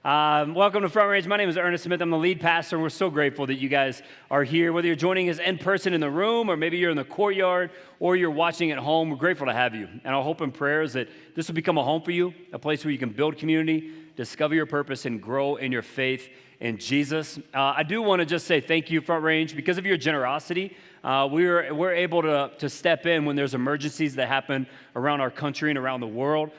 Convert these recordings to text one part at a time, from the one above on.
Welcome to Front Range. My name is Ernest Smith. I'm the lead pastor. We're so grateful that you guys are here. Whether you're joining us in person in the room, or maybe you're in the courtyard, or you're watching at home, we're grateful to have you. And our hope and prayer is that this will become a home for you, a place where you can build community, discover your purpose, and grow in your faith in Jesus. I do want to just say thank you, Front Range, because of your generosity. We're able to step in when there's emergencies that happen around our country and around the world.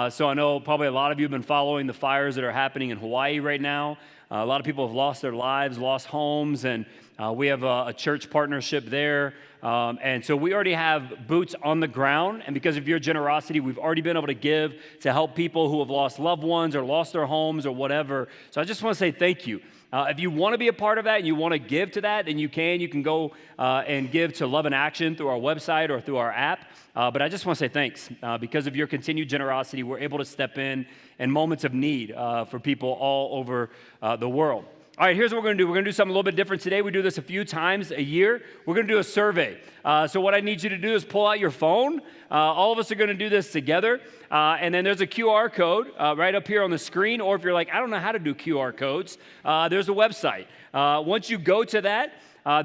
So I know probably a lot of you have been following the fires that are happening in Hawaii right now. A lot of people have lost their lives, lost homes, and we have a church partnership there. And so we already have boots on the ground, and because of your generosity, we've already been able to give to help people who have lost loved ones or lost their homes or whatever. So I just want to say thank you. If you want to be a part of that and you want to give to that, then you can go and give to Love in Action through our website or through our app. But I just want to say thanks. Because of your continued generosity, we're able to step in moments of need for people all over the world. All right, here's what we're going to do. We're going to do something a little bit different today. We do this a few times a year. We're going to do a survey. So what I need you to do is pull out your phone. All of us are going to do this together. And then there's a QR code right up here on the screen. Or if you're like, I don't know how to do QR codes, there's a website. Once you go to that,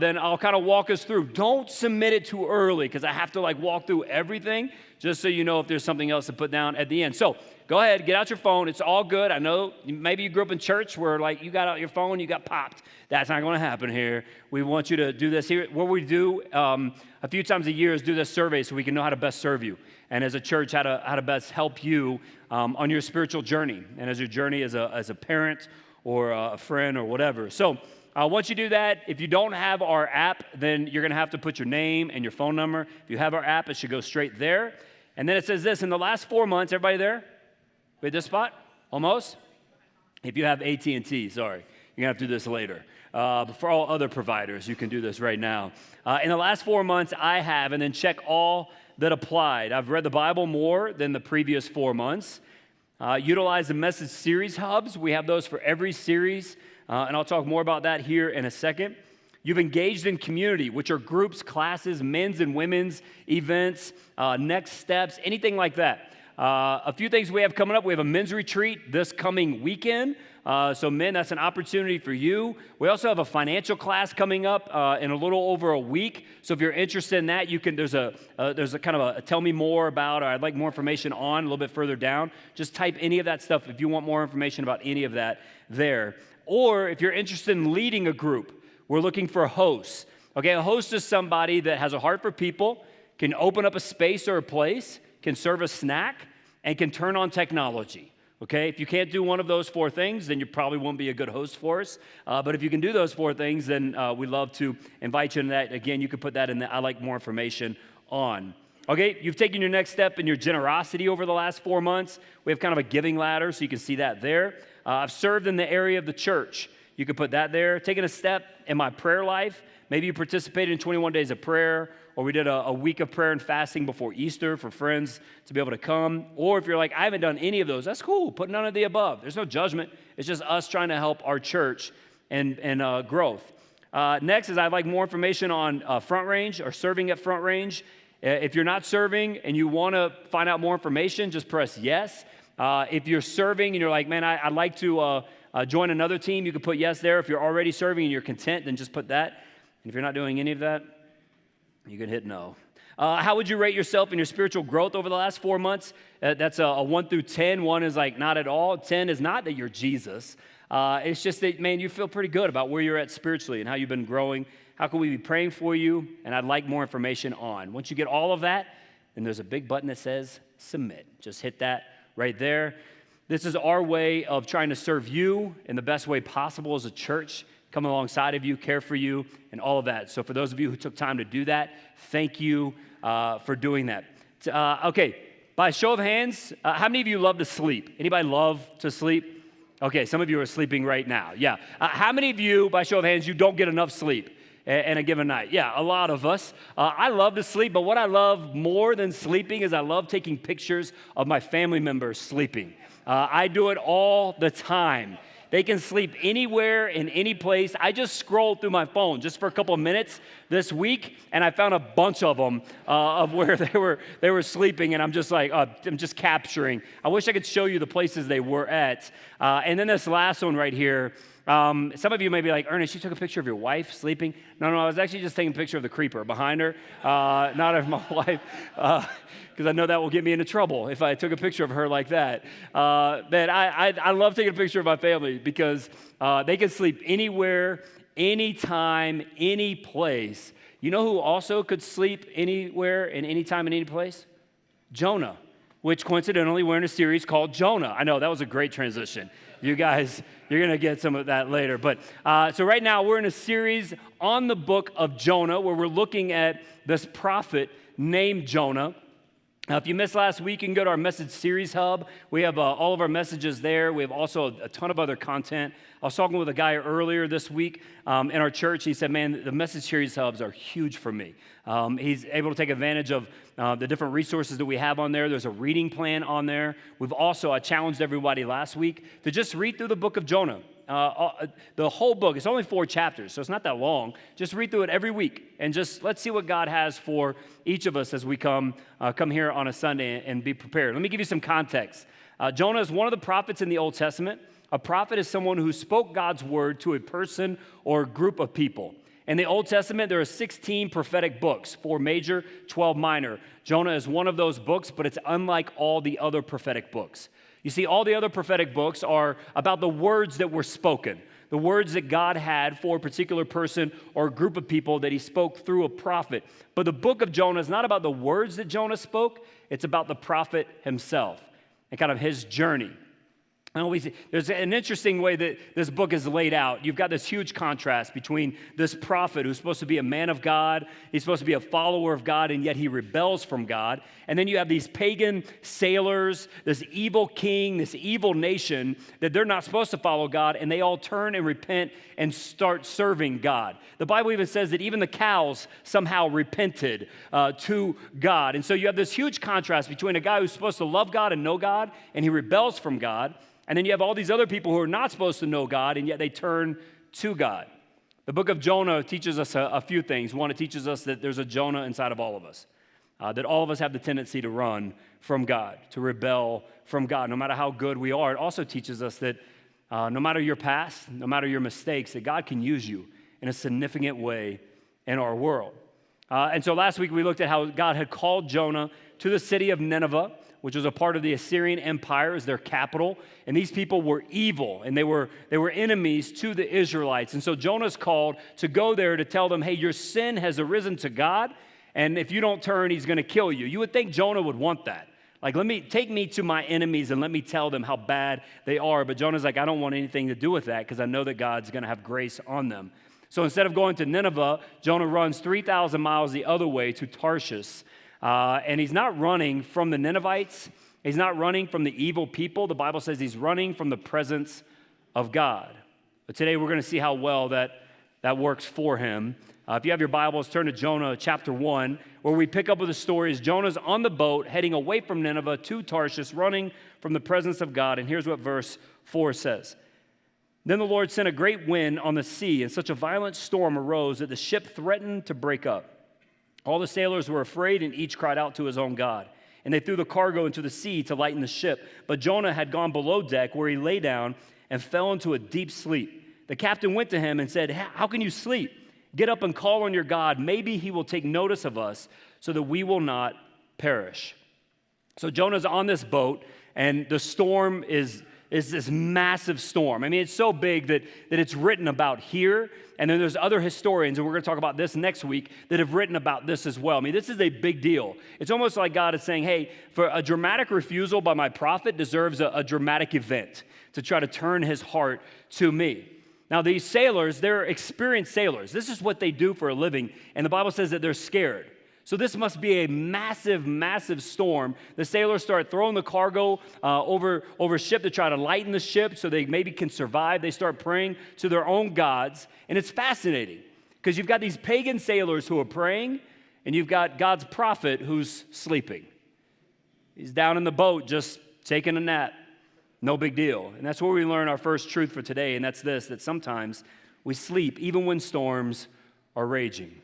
then I'll kind of walk us through. Don't submit it too early because I have to walk through everything just so you know if there's something else to put down at the end. So go ahead, get out your phone. It's all good. I know maybe you grew up in church where you got out your phone, you got popped. That's not going to happen here. We want you to do this here. What we do a few times a year is do this survey so we can know how to best serve you. And as a church, how to best help you on your spiritual journey and as your journey as a parent or a friend or whatever. So once you do that, if you don't have our app, then you're going to have to put your name and your phone number. If you have our app, it should go straight there. And then it says this, in the last 4 months, everybody there? We at this spot? Almost? If you have AT&T, sorry, you're going to have to do this later. But for all other providers, you can do this right now. In the last 4 months, I have, and then check all that applied. I've read the Bible more than the previous 4 months. Utilize the message series hubs. We have those for every series. And I'll talk more about that here in a second. You've engaged in community, which are groups, classes, men's and women's events, next steps, anything like that. A few things we have coming up. We have a men's retreat this coming weekend. So men, that's an opportunity for you. We also have a financial class coming up in a little over a week. So if you're interested in that, you can. There's a kind of a tell me more about, or I'd like more information on a little bit further down. Just type any of that stuff if you want more information about any of that there. Or if you're interested in leading a group, we're looking for hosts. Okay, a host is somebody that has a heart for people, can open up a space or a place, can serve a snack, and can turn on technology. Okay, if you can't do one of those 4 things, then you probably won't be a good host for us. But if you can do those 4 things, then we'd love to invite you into that. Again, you can put that in the I like more information on. Okay, you've taken your next step in your generosity over the last 4 months. We have kind of a giving ladder, so you can see that there. I've served in the area of the church. You can put that there. Taking a step in my prayer life. Maybe you participated in 21 days of prayer, or we did a week of prayer and fasting before Easter for friends to be able to come. Or if you're like, I haven't done any of those, that's cool. Put none of the above. There's no judgment. It's just us trying to help our church and growth. Next is I'd like more information on Front Range or serving at Front Range. If you're not serving and you want to find out more information, just press yes. If you're serving and you're like, man, I'd like to join another team, you can put yes there. If you're already serving and you're content, then just put that. And if you're not doing any of that, you can hit no. How would you rate yourself in your spiritual growth over the last 4 months? That's a 1 through 10. 1 is like not at all. 10 is not that you're Jesus. It's just that, man, you feel pretty good about where you're at spiritually and how you've been growing. How can we be praying for you? And I'd like more information on. Once you get all of that, then there's a big button that says submit. Just hit that right there. This is our way of trying to serve you in the best way possible as a church, come alongside of you, care for you, and all of that. So for those of you who took time to do that, thank you for doing that. Okay, by show of hands, how many of you love to sleep? Anybody love to sleep? Okay, some of you are sleeping right now. Yeah. How many of you, by show of hands, you don't get enough sleep in a given night? Yeah, a lot of us. I love to sleep, but what I love more than sleeping is I love taking pictures of my family members sleeping. I do it all the time. They can sleep anywhere in any place. I just scrolled through my phone just for a couple of minutes this week, and I found a bunch of them of where they were sleeping, and I'm just like, I'm just capturing. I wish I could show you the places they were at. And then this last one right here. Some of you may be like, Ernest, you took a picture of your wife sleeping? No, I was actually just taking a picture of the creeper behind her, not of my wife, because I know that will get me into trouble if I took a picture of her like that. But I love taking a picture of my family because they can sleep anywhere, anytime, any place. You know who also could sleep anywhere and anytime and any place? Jonah, which coincidentally we're in a series called Jonah. I know, that was a great transition. You guys, you're going to get some of that later. But so right now we're in a series on the book of Jonah where we're looking at this prophet named Jonah. Now, if you missed last week, you can go to our message series hub. We have all of our messages there. We have also a ton of other content. I was talking with a guy earlier this week in our church. He said, man, the message series hubs are huge for me. He's able to take advantage of the different resources that we have on there. There's a reading plan on there. I challenged everybody last week to just read through the book of Jonah. The whole book. It's only 4 chapters, so it's not that long. Just read through it every week, and just let's see what God has for each of us as we come here on a Sunday and be prepared. Let me give you some context. Jonah is one of the prophets in the Old Testament. A prophet is someone who spoke God's word to a person or group of people. In the Old Testament, there are 16 prophetic books, 4 major, 12 minor. Jonah is one of those books, but it's unlike all the other prophetic books. You see, all the other prophetic books are about the words that were spoken, the words that God had for a particular person or group of people that he spoke through a prophet. But the book of Jonah is not about the words that Jonah spoke, it's about the prophet himself and kind of his journey. There's an interesting way that this book is laid out. You've got this huge contrast between this prophet who's supposed to be a man of God, he's supposed to be a follower of God, and yet he rebels from God. And then you have these pagan sailors, this evil king, this evil nation that they're not supposed to follow God, and they all turn and repent and start serving God. The Bible even says that even the cows somehow repented to God. And so you have this huge contrast between a guy who's supposed to love God and know God, and he rebels from God. And then you have all these other people who are not supposed to know God, and yet they turn to God. The book of Jonah teaches us a few things. One, it teaches us that there's a Jonah inside of all of us, that all of us have the tendency to run from God, to rebel from God, no matter how good we are. It also teaches us that no matter your past, no matter your mistakes, that God can use you in a significant way in our world. And so last week we looked at how God had called Jonah to the city of Nineveh, which was a part of the Assyrian Empire as their capital. And these people were evil, and they were enemies to the Israelites. And so Jonah's called to go there to tell them, hey, your sin has arisen to God, and if you don't turn, he's going to kill you. You would think Jonah would want that. Like, take me to my enemies and let me tell them how bad they are. But Jonah's like, I don't want anything to do with that because I know that God's going to have grace on them. So instead of going to Nineveh, Jonah runs 3,000 miles the other way to Tarshish. And he's not running from the Ninevites. He's not running from the evil people. The Bible says he's running from the presence of God. But today we're going to see how well that works for him. If you have your Bibles, turn to Jonah chapter 1, where we pick up with the story as Jonah's on the boat heading away from Nineveh to Tarshish, running from the presence of God. And here's what verse 4 says. Then the Lord sent a great wind on the sea, and such a violent storm arose that the ship threatened to break up. All the sailors were afraid, and each cried out to his own God. And they threw the cargo into the sea to lighten the ship. But Jonah had gone below deck, where he lay down and fell into a deep sleep. The captain went to him and said, how can you sleep? Get up and call on your God. Maybe he will take notice of us so that we will not perish. So Jonah's on this boat, and the storm is this massive storm. I mean, it's so big that it's written about here, and then there's other historians, and we're going to talk about this next week, that have written about this as well. I mean, this is a big deal. It's almost like God is saying, hey, for a dramatic refusal by my prophet deserves a dramatic event to try to turn his heart to me. Now, these sailors, they're experienced sailors. This is what they do for a living, and the Bible says that they're scared. So this must be a massive, massive storm. The sailors start throwing the cargo over ship to try to lighten the ship so they maybe can survive. They start praying to their own gods. And it's fascinating because you've got these pagan sailors who are praying, and you've got God's prophet who's sleeping. He's down in the boat just taking a nap. no big deal. And that's where we learn our first truth for today, and that's this, that sometimes we sleep even when storms are raging.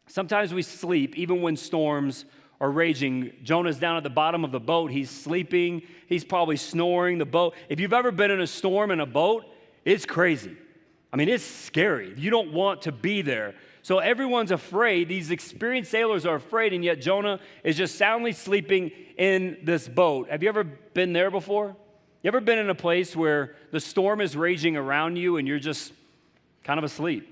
Sometimes we sleep even when storms are raging. Jonah's down at the bottom of the boat. He's sleeping. He's probably snoring. The boat. If you've ever been in a storm in a boat, it's crazy. I mean, it's scary. You don't want to be there. So everyone's afraid. These experienced sailors are afraid, and yet Jonah is just soundly sleeping in this boat. Have you ever been there before? You ever been in a place where the storm is raging around you and you're just kind of asleep?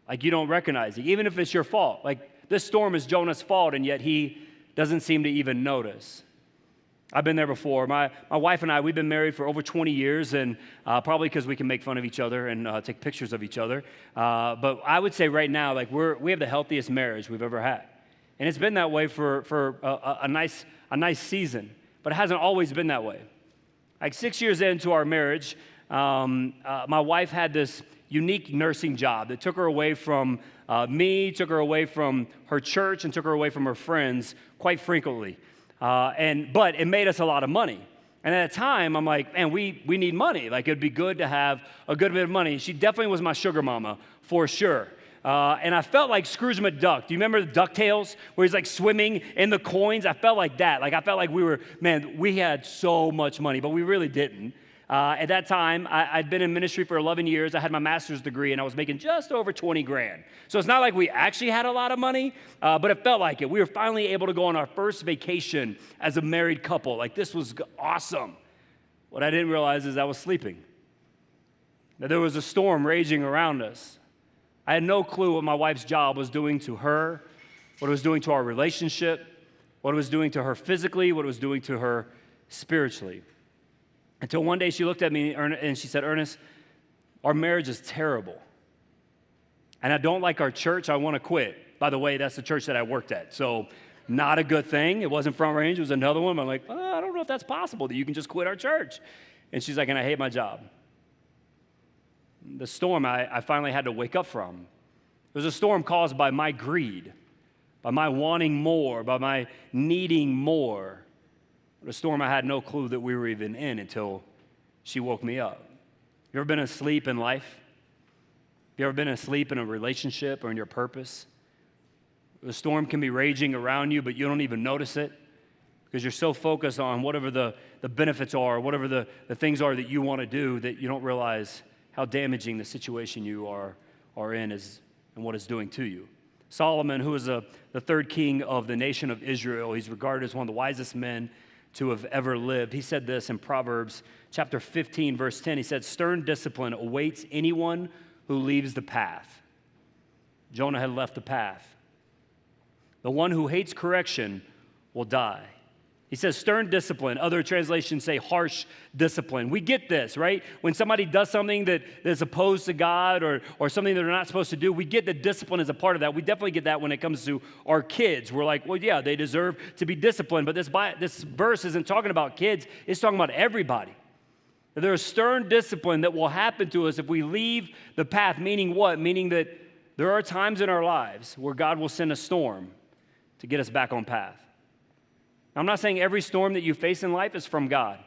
Like you don't recognize it, even if it's your fault. Like this storm is Jonah's fault, and yet he doesn't seem to even notice. I've been there before. My wife and I, we've been married for over 20 years, and probably because we can make fun of each other and take pictures of each other. But I would say right now, like we have the healthiest marriage we've ever had. And it's been that way for a nice season, but it hasn't always been that way. Like 6 years into our marriage, my wife had this unique nursing job that took her away from me, took her away from her church, and took her away from her friends quite frequently. But it made us a lot of money. And at the time, I'm like, man, we need money. Like, it'd be good to have a good bit of money. She definitely was my sugar mama, for sure. And I felt like Scrooge McDuck. Do you remember the DuckTales, where he's like swimming in the coins? I felt like that. Like, I felt like we had so much money, but we really didn't. At that time, I'd been in ministry for 11 years. I had my master's degree, and I was making just over 20 grand. So it's not like we actually had a lot of money, but it felt like it. We were finally able to go on our first vacation as a married couple. Like, this was awesome. What I didn't realize is I was sleeping, that there was a storm raging around us. I had no clue what my wife's job was doing to her, what it was doing to our relationship, what it was doing to her physically, what it was doing to her spiritually. Until one day she looked at me and she said, Ernest, our marriage is terrible. And I don't like our church. I want to quit. By the way, that's the church that I worked at. So not a good thing. It wasn't Front Range. It was another one. I'm like, I don't know if that's possible, that you can just quit our church. And she's like, and I hate my job. The storm I finally had to wake up from. It was a storm caused by my greed, by my wanting more, by my needing more. A storm I had no clue that we were even in until she woke me up. You ever been asleep in life? You ever been asleep in a relationship or in your purpose? The storm can be raging around you, but you don't even notice it because you're so focused on whatever the benefits are, whatever the things are that you want to do, that you don't realize how damaging the situation you are in is and what it's doing to you. Solomon, who was the third king of the nation of Israel, he's regarded as one of the wisest men to have ever lived. He said this in Proverbs chapter 15, verse 10. He said, stern discipline awaits anyone who leaves the path. Jonah had left the path. The one who hates correction will die. He says stern discipline. Other translations say harsh discipline. We get this, right? When somebody does something that is opposed to God or something that they're not supposed to do, we get that discipline is a part of that. We definitely get that when it comes to our kids. We're like, well, yeah, they deserve to be disciplined. But this verse isn't talking about kids. It's talking about everybody. There's stern discipline that will happen to us if we leave the path, meaning what? Meaning that there are times in our lives where God will send a storm to get us back on path. I'm not saying every storm that you face in life is from God.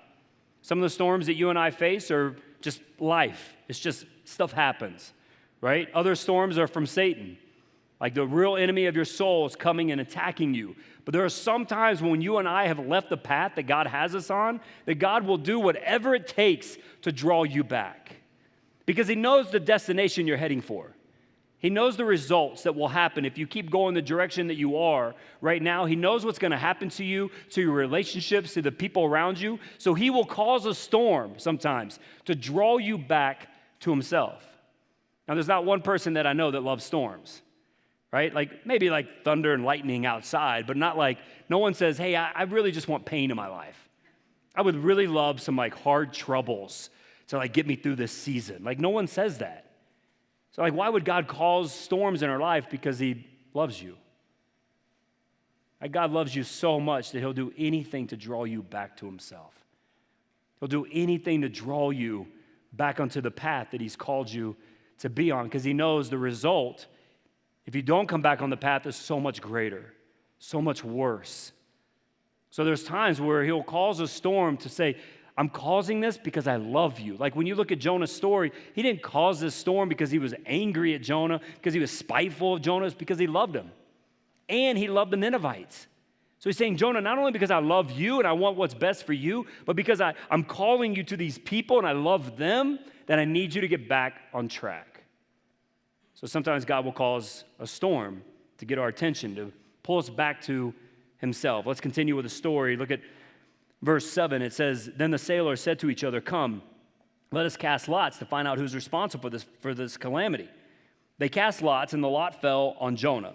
Some of the storms that you and I face are just life. It's just stuff happens, right? Other storms are from Satan. Like the real enemy of your soul is coming and attacking you. But there are some times when you and I have left the path that God has us on, that God will do whatever it takes to draw you back. Because he knows the destination you're heading for. He knows the results that will happen if you keep going the direction that you are right now. He knows what's going to happen to you, to your relationships, to the people around you. So he will cause a storm sometimes to draw you back to himself. Now, there's not one person that I know that loves storms, right? Like maybe like thunder and lightning outside, but not like, no one says, hey, I really just want pain in my life. I would really love some like hard troubles to like get me through this season. Like no one says that. So like, why would God cause storms in our life? Because he loves you. Like God loves you so much that he'll do anything to draw you back to himself. He'll do anything to draw you back onto the path that he's called you to be on, because he knows the result, if you don't come back on the path, is so much greater, so much worse. So there's times where he'll cause a storm to say, I'm causing this because I love you. Like when you look at Jonah's story, he didn't cause this storm because he was angry at Jonah, because he was spiteful of Jonah. It's because he loved him. And he loved the Ninevites. So he's saying, Jonah, not only because I love you and I want what's best for you, but because I'm calling you to these people and I love them, that I need you to get back on track. So sometimes God will cause a storm to get our attention, to pull us back to himself. Let's continue with the story. Look at verse 7. It says, then the sailors said to each other, come, let us cast lots to find out who's responsible for this calamity. They cast lots and the lot fell on Jonah.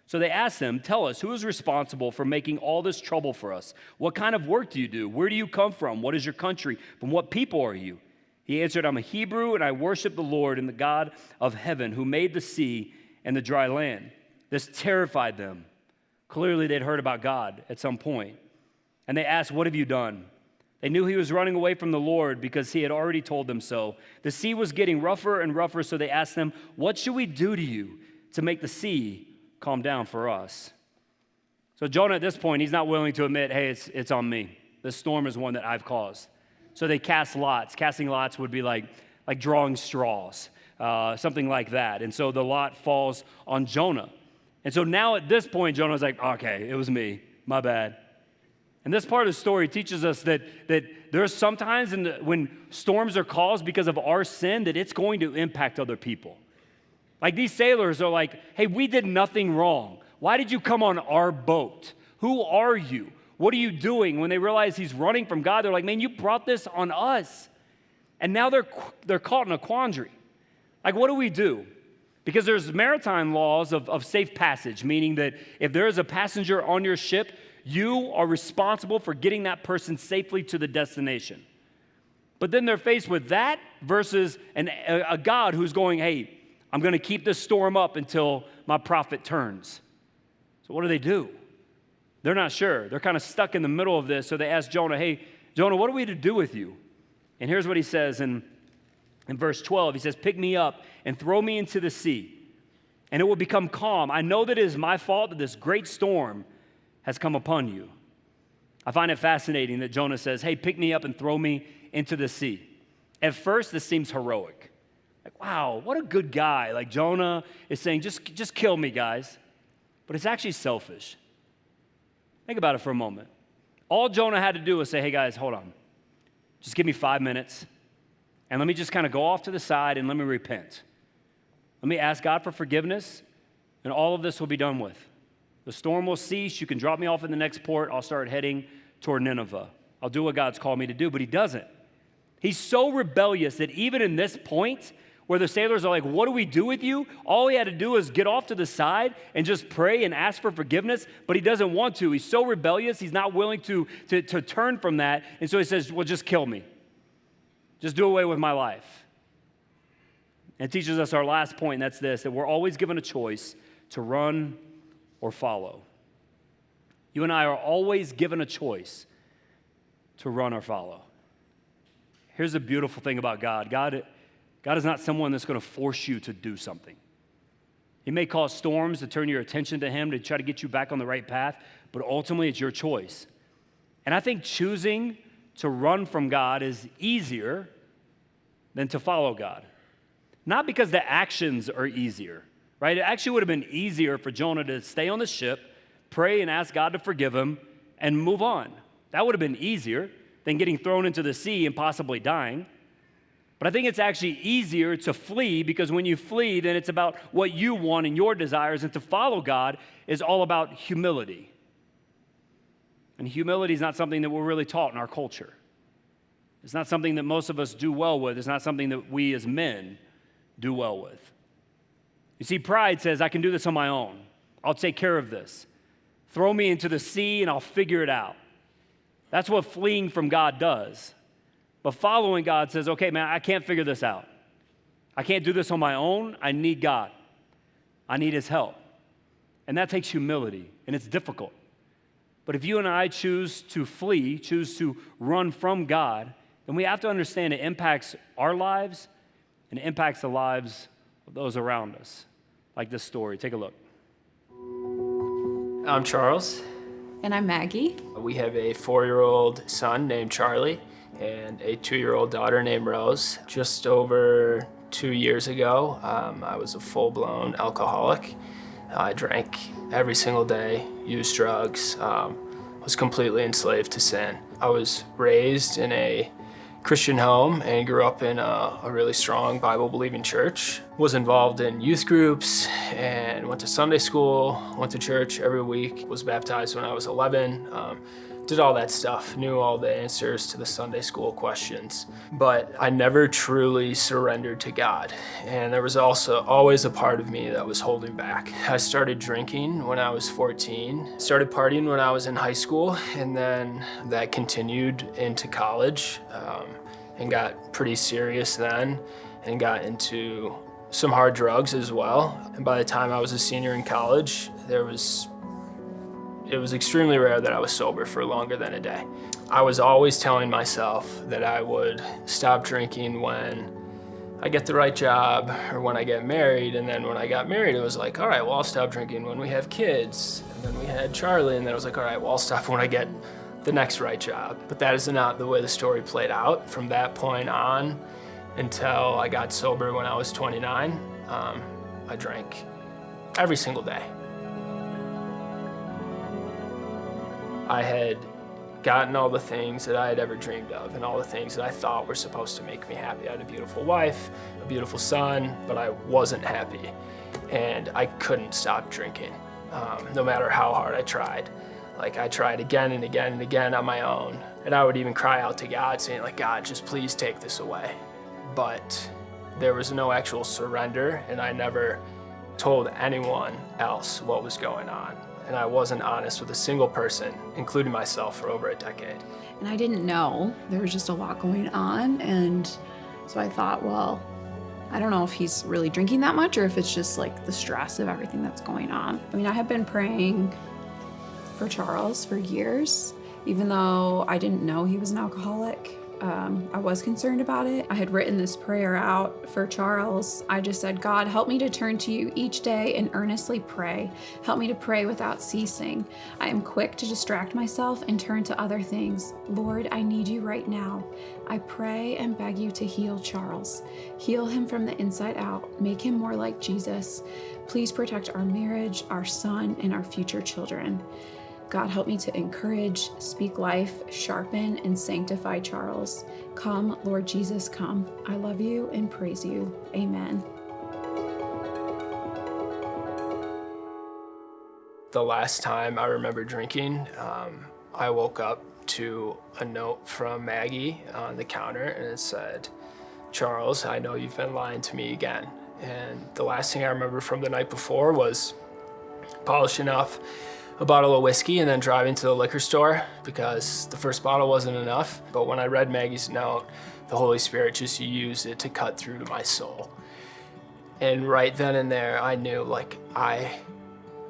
So they asked him, tell us, who is responsible for making all this trouble for us? What kind of work do you do? Where do you come from? What is your country? From what people are you? He answered, I'm a Hebrew, and I worship the Lord and the God of heaven, who made the sea and the dry land. This terrified them. Clearly, they'd heard about God at some point. And they asked, what have you done? They knew he was running away from the Lord because he had already told them so. The sea was getting rougher and rougher, so they asked him, what should we do to you to make the sea calm down for us? So Jonah at this point, he's not willing to admit, hey, it's on me. This storm is one that I've caused. So they cast lots. Casting lots would be like drawing straws, something like that. And so the lot falls on Jonah. And so now at this point, Jonah's like, okay, it was me, my bad. And this part of the story teaches us that there's sometimes when storms are caused because of our sin, that it's going to impact other people. Like these sailors are like, hey, we did nothing wrong. Why did you come on our boat? Who are you? What are you doing? When they realize he's running from God, they're like, man, you brought this on us. And now they're caught in a quandary. Like, what do we do? Because there's maritime laws of safe passage, meaning that if there is a passenger on your ship, you are responsible for getting that person safely to the destination. But then they're faced with that versus a God who's going, hey, I'm going to keep this storm up until my prophet turns. So what do? They're not sure. They're kind of stuck in the middle of this. So they ask Jonah, hey, Jonah, what are we to do with you? And here's what he says in verse 12. He says, pick me up and throw me into the sea, and it will become calm. I know that it is my fault that this great storm has come upon you. I find it fascinating that Jonah says, hey, pick me up and throw me into the sea. At first, this seems heroic. Like, wow, what a good guy. Like Jonah is saying, just kill me, guys. But it's actually selfish. Think about it for a moment. All Jonah had to do was say, hey, guys, hold on. Just give me 5 minutes, and let me just kind of go off to the side and let me repent. Let me ask God for forgiveness, and all of this will be done with. The storm will cease. You can drop me off in the next port. I'll start heading toward Nineveh. I'll do what God's called me to do, but he doesn't. He's so rebellious that even in this point, where the sailors are like, what do we do with you? All he had to do is get off to the side and just pray and ask for forgiveness, but he doesn't want to. He's so rebellious, he's not willing to turn from that. And so he says, well, just kill me. Just do away with my life. And it teaches us our last point, and that's this, that we're always given a choice to run or follow. You and I are always given a choice to run or follow. Here's the beautiful thing about God. God is not someone that's going to force you to do something. He may cause storms to turn your attention to him, to try to get you back on the right path, but ultimately it's your choice. And I think choosing to run from God is easier than to follow God. Not because the actions are easier, right? It actually would have been easier for Jonah to stay on the ship, pray and ask God to forgive him, and move on. That would have been easier than getting thrown into the sea and possibly dying. But I think it's actually easier to flee, because when you flee, then it's about what you want and your desires, and to follow God is all about humility. And humility is not something that we're really taught in our culture. It's not something that most of us do well with. It's not something that we as men do well with. You see, pride says, I can do this on my own. I'll take care of this. Throw me into the sea and I'll figure it out. That's what fleeing from God does. But following God says, okay, man, I can't figure this out. I can't do this on my own. I need God. I need his help. And that takes humility, and it's difficult. But if you and I choose to flee, choose to run from God, then we have to understand it impacts our lives and it impacts the lives of those around us. Like this story. Take a look. I'm Charles. And I'm Maggie. We have a 4-year-old son named Charlie, and a 2-year-old daughter named Rose. Just over 2 years ago, I was a full-blown alcoholic. I drank every single day, used drugs, was completely enslaved to sin. I was raised in a Christian home and grew up in a really strong Bible-believing church. Was involved in youth groups and went to Sunday school, went to church every week, was baptized when I was 11, did all that stuff, knew all the answers to the Sunday school questions. But I never truly surrendered to God. And there was also always a part of me that was holding back. I started drinking when I was 14, started partying when I was in high school, and then that continued into college, and got pretty serious then, and got into some hard drugs as well. And by the time I was a senior in college, it was extremely rare that I was sober for longer than a day. I was always telling myself that I would stop drinking when I get the right job or when I get married. And then when I got married, it was like, all right, well, I'll stop drinking when we have kids. And then we had Charlie, and then I was like, all right, well, I'll stop when I get the next right job. But that is not the way the story played out. From that point on until I got sober when I was 29, I drank every single day. I had gotten all the things that I had ever dreamed of and all the things that I thought were supposed to make me happy. I had a beautiful wife, a beautiful son, but I wasn't happy. And I couldn't stop drinking, no matter how hard I tried. Like, I tried again and again and again on my own. And I would even cry out to God saying, like, God, just please take this away. But there was no actual surrender, and I never told anyone else what was going on. And I wasn't honest with a single person, including myself, for over a decade. And I didn't know. There was just a lot going on. And so I thought, well, I don't know if he's really drinking that much or if it's just like the stress of everything that's going on. I mean, I have been praying for Charles for years, even though I didn't know he was an alcoholic. I was concerned about it. I had written this prayer out for Charles. I just said, God, help me to turn to you each day and earnestly pray. Help me to pray without ceasing. I am quick to distract myself and turn to other things. Lord, I need you right now. I pray and beg you to heal Charles. Heal him from the inside out. Make him more like Jesus. Please protect our marriage, our son, and our future children. God, help me to encourage, speak life, sharpen, and sanctify Charles. Come, Lord Jesus, come. I love you and praise you. Amen. The last time I remember drinking, I woke up to a note from Maggie on the counter, and it said, Charles, I know you've been lying to me again. And the last thing I remember from the night before was polishing off a bottle of whiskey and then driving to the liquor store because the first bottle wasn't enough. But when I read Maggie's note, the Holy Spirit just used it to cut through to my soul. And right then and there, I knew, like, I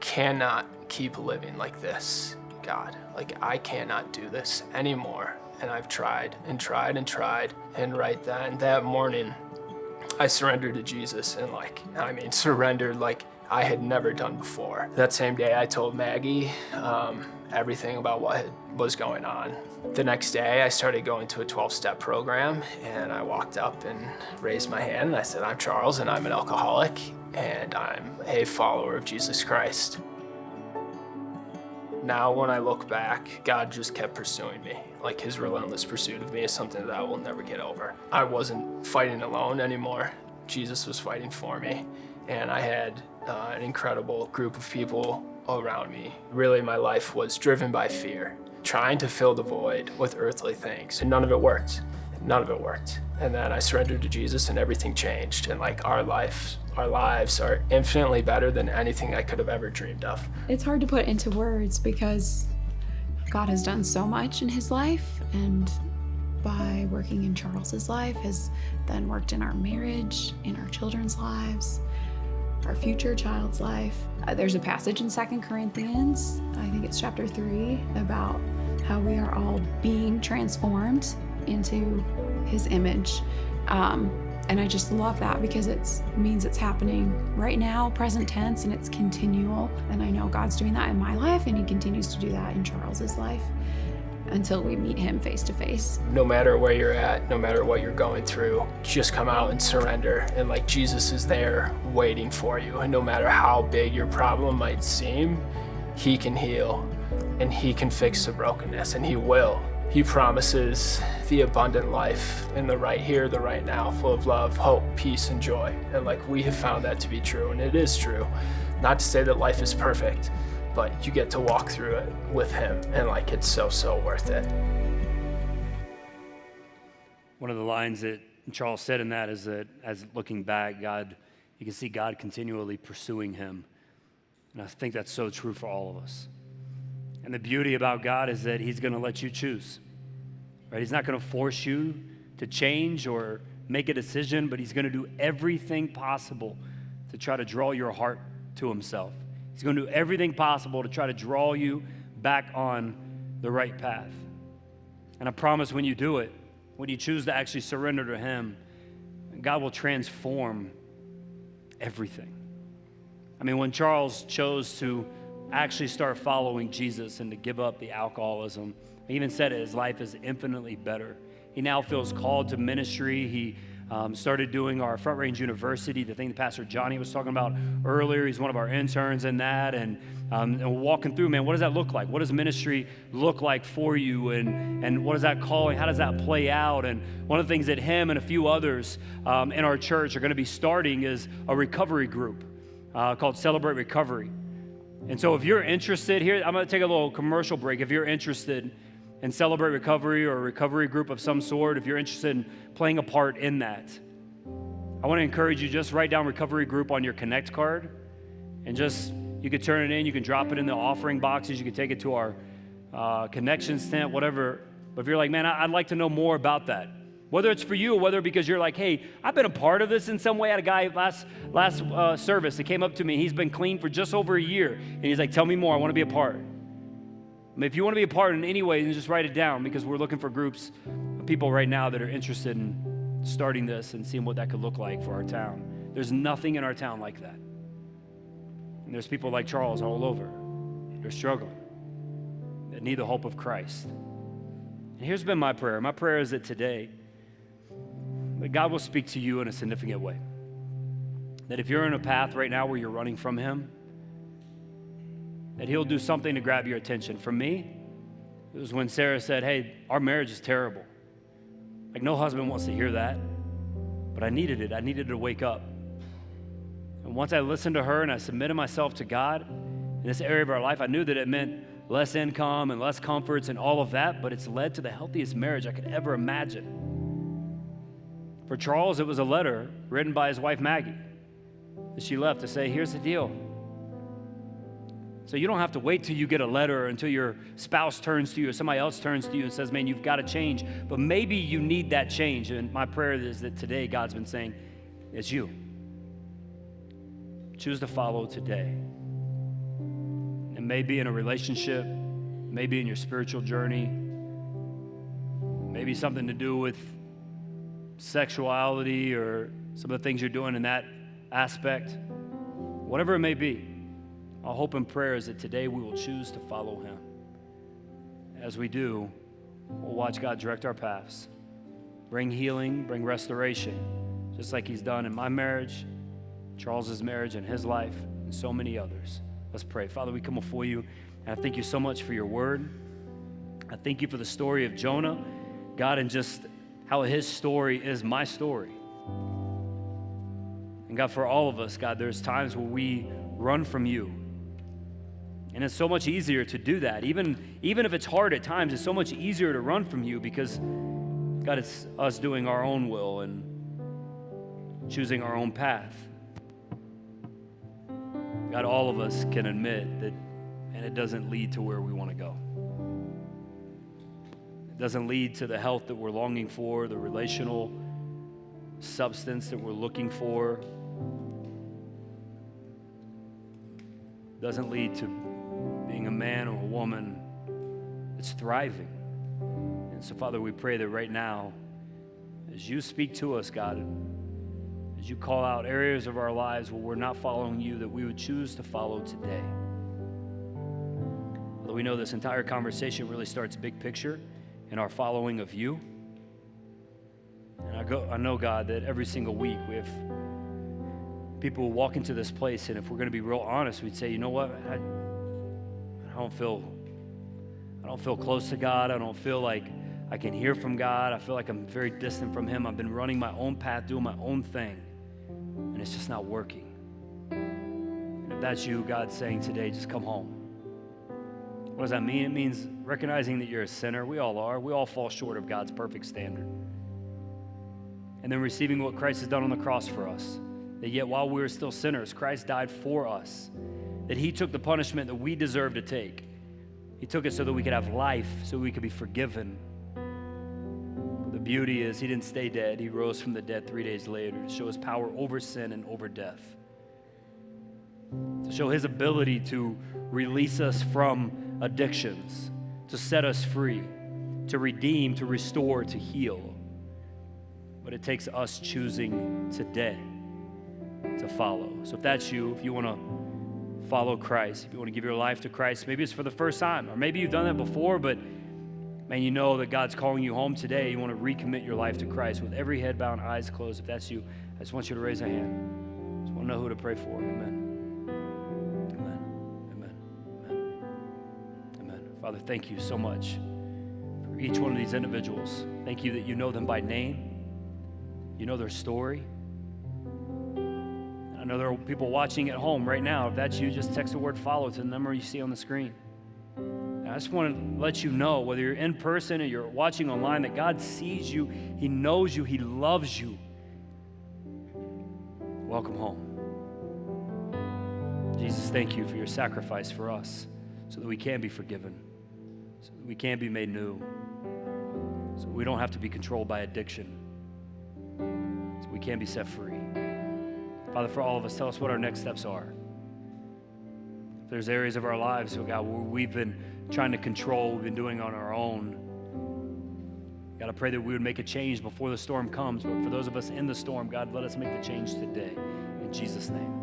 cannot keep living like this, God. Like, I cannot do this anymore. And I've tried and tried and tried. And right then, that morning, I surrendered to Jesus and surrendered like I had never done before. That same day, I told Maggie everything about what was going on. The next day, I started going to a 12-step program, and I walked up and raised my hand, and I said, I'm Charles, and I'm an alcoholic, and I'm a follower of Jesus Christ. Now, when I look back, God just kept pursuing me. Like, his relentless pursuit of me is something that I will never get over. I wasn't fighting alone anymore. Jesus was fighting for me, and I had an incredible group of people around me. Really, my life was driven by fear, trying to fill the void with earthly things, and none of it worked. None of it worked. And then I surrendered to Jesus, and everything changed. And like, our lives are infinitely better than anything I could have ever dreamed of. It's hard to put into words because God has done so much in his life, and by working in Charles's life has then worked in our marriage, in our children's lives, our future child's life. There's a passage in 2 Corinthians, I think it's chapter 3, about how we are all being transformed into his image. And I just love that because it means it's happening right now, present tense, and it's continual. And I know God's doing that in my life, and he continues to do that in Charles's life. until we meet him face to face. No matter where you're at, no matter what you're going through, just come out and surrender. And like Jesus is there waiting for you. And no matter how big your problem might seem, he can heal and he can fix the brokenness, and he will. He promises the abundant life in the right here, the right now, full of love, hope, peace, and joy. And like we have found that to be true, and it is true. Not to say that life is perfect, but you get to walk through it with him, and like it's so worth it. One of the lines that Charles said in that is that as looking back, you can see God continually pursuing him. And I think that's so true for all of us. And the beauty about God is that he's going to let you choose, right? He's not going to force you to change or make a decision, but he's going to do everything possible to try to draw your heart to himself. He's going to do everything possible to try to draw you back on the right path. And I promise when you do it, when you choose to actually surrender to him, God will transform everything. I mean, when Charles chose to actually start following Jesus and to give up the alcoholism, he even said it, his life is infinitely better. He now feels called to ministry. He started doing our Front Range University, the thing that Pastor Johnny was talking about earlier. He's one of our interns in that, and walking through, man, what does that look like? What does ministry look like for you, and what is that calling? How does that play out? And one of the things that him and a few others in our church are going to be starting is a recovery group called Celebrate Recovery. And so if you're interested here, I'm going to take a little commercial break. If you're interested in Celebrate Recovery or a recovery group of some sort, if you're interested in playing a part in that, I want to encourage you, just write down recovery group on your Connect card, and just, you could turn it in, you can drop it in the offering boxes, you can take it to our connections tent, whatever. But if you're like, man, I'd like to know more about that, whether it's for you or whether because you're like, hey, I've been a part of this in some way. I had a guy last service that came up to me. He's been clean for just over a year. And he's like, tell me more. I want to be a part. I mean, if you want to be a part in any way, then just write it down, because we're looking for groups of people right now that are interested in starting this and seeing what that could look like for our town. There's nothing in our town like that. And there's people like Charles all over. They're struggling, that need the hope of Christ. And here's been my prayer. My prayer is that today, that God will speak to you in a significant way. That if you're in a path right now where you're running from him, that he'll do something to grab your attention. For me, it was when Sarah said, hey, our marriage is terrible. Like, no husband wants to hear that, but I needed it. I needed to wake up. And once I listened to her and I submitted myself to God in this area of our life, I knew that it meant less income and less comforts and all of that, but it's led to the healthiest marriage I could ever imagine. For Charles, it was a letter written by his wife, Maggie, that she left to say, here's the deal. So you don't have to wait till you get a letter or until your spouse turns to you or somebody else turns to you and says, man, you've got to change. But maybe you need that change. And my prayer is that today God's been saying, it's you. Choose to follow today. It may be in a relationship, maybe in your spiritual journey, maybe something to do with sexuality or some of the things you're doing in that aspect. Whatever it may be, our hope and prayer is that today we will choose to follow him. As we do, we'll watch God direct our paths, bring healing, bring restoration, just like he's done in my marriage, Charles's marriage, and his life, and so many others. Let's pray. Father, we come before you, and I thank you so much for your word. I thank you for the story of Jonah, God, and just how his story is my story. And God, for all of us, God, there's times where we run from you. And it's so much easier to do that. Even if it's hard at times, it's so much easier to run from you because, God, it's us doing our own will and choosing our own path. God, all of us can admit that, and it doesn't lead to where we want to go. It doesn't lead to the health that we're longing for, the relational substance that we're looking for. It doesn't lead to being a man or a woman that's thriving. And so, Father, we pray that right now, as you speak to us, God, as you call out areas of our lives where we're not following you, that we would choose to follow today. Father, we know this entire conversation really starts big picture in our following of you. And I know, God, that every single week we have people who walk into this place, and if we're going to be real honest, we'd say, you know what, I don't feel close to God. I don't feel like I can hear from God. I feel like I'm very distant from Him. I've been running my own path, doing my own thing, and it's just not working. And if that's you, God's saying today, just come home. What does that mean? It means recognizing that you're a sinner. We all are. We all fall short of God's perfect standard. And then receiving what Christ has done on the cross for us. That yet while we were still sinners, Christ died for us. That He took the punishment that we deserve to take. He took it so that we could have life, so we could be forgiven. The beauty is He didn't stay dead. He rose from the dead 3 days later to show His power over sin and over death. To show His ability to release us from addictions, to set us free, to redeem, to restore, to heal. But it takes us choosing today to follow. So if that's you, if you want to follow Christ, if you want to give your life to Christ, maybe it's for the first time, or maybe you've done that before, but man, you know that God's calling you home today. You want to recommit your life to Christ with every head bowed and eyes closed. If that's you, I just want you to raise a hand. I just want to know who to pray for. Amen. Father, thank you so much for each one of these individuals. Thank you that you know them by name. You know their story. And I know there are people watching at home right now. If that's you, just text the word follow to the number you see on the screen. And I just want to let you know, whether you're in person or you're watching online, that God sees you, He knows you, He loves you. Welcome home. Jesus, thank you for your sacrifice for us so that we can be forgiven, so that we can be made new, so we don't have to be controlled by addiction, so we can be set free. Father, for all of us, tell us what our next steps are. If there's areas of our lives, oh God, where we've been trying to control, we've been doing on our own, God, I pray that we would make a change before the storm comes. But for those of us in the storm, God, let us make the change today. In Jesus' name.